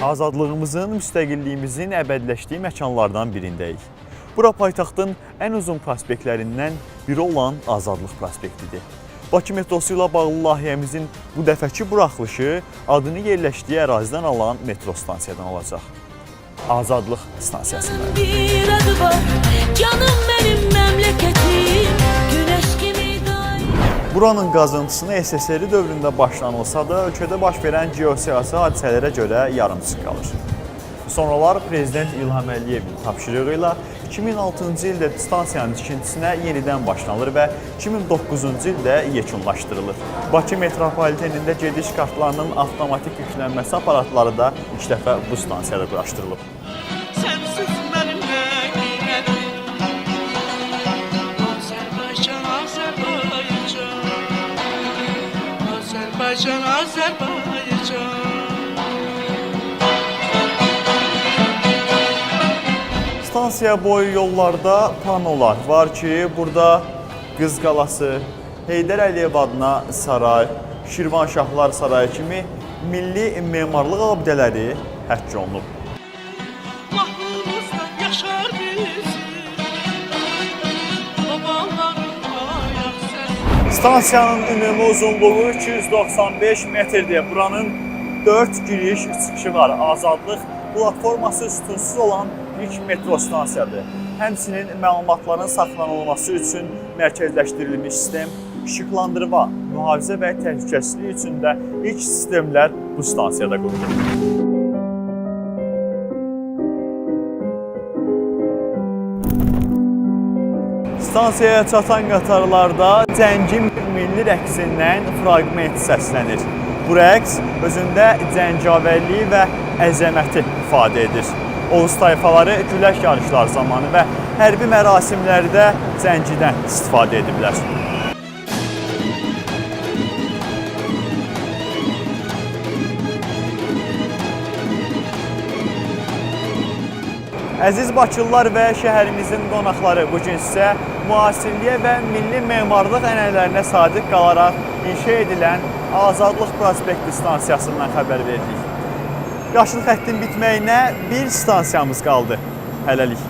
azadlığımızın, müstəqilliyimizin əbədiləşdiyi məkanlardan birindəyik. Bura paytaxtın ən uzun prospektlərindən biri olan Azadlıq prospektidir. Bakı metrosu ilə bağlı layihəmizin bu dəfəki buraxılışı adını yerləşdiyi ərazidən alan metro stansiyadan olacaq. Azadlıq stansiyasında. Bir adı var, canım benim memleketim, güneş gibi Buranın qazıntısını SSR dövründə başlanılsa da, ölkədə baş verən geosiyasi hadisələrə görə yarımçıq qalır. Sonralar Prezident İlham Əliyevin tapşırığı ilə 2006-cı ildə stansiyanın tikintisinə yenidən başlanılır və 2009-cu ildə yekunlaşdırılır. Bakı metropolitenində gediş kartlarının avtomatik yüklənməsi aparatları da ilk dəfə bu stansiyada quraşdırılıb. Sensiz benimle girerim Azerbaycan, Azerbaycan Azerbaycan, Azerbaycan Stansiya boyu yollarda panolar var ki, burada Qız Qalası, Heydər Əliyev adına saray, Şirvanşahlar sarayı kimi milli memarlıq abidələri həkk olunub. Mahnımızda yaşar bizi Babaların ayak sesi Stansiyanın ümumi uzunluğu 295 metrdir. Buranın 4 giriş çıxışı var. Azadlıq platforması sütunsuz olan ilk metro stansiyadır. Həmçinin məlumatların saxlanılması üçün mərkəzləşdirilmiş sistem, işıqlandırma, mühafizə və təhlükəsizlik üçün də ilk sistemlər bu stansiyada qurulur. Stansiyaya çatan qatarlarda Cəngin milli rəqsindən fraqment səslənir. Bu rəqs özündə cəngavərliyi və əzəməti ifadə edir. Oğuz tayfaları güləş yarışlar zamanı və hərbi mərasimlərdə cəngidən istifadə ediblər. Əziz bakılılar və şəhərimizin qonaqları, bugün sizə müasirliyə və milli memarlıq ənənələrinə sadiq qalaraq inşa edilən Azadlıq prospekti stansiyasından xəbər verdik. Yaşıl xəttin bitməyinə bir stansiyamız qaldı. Hələlik.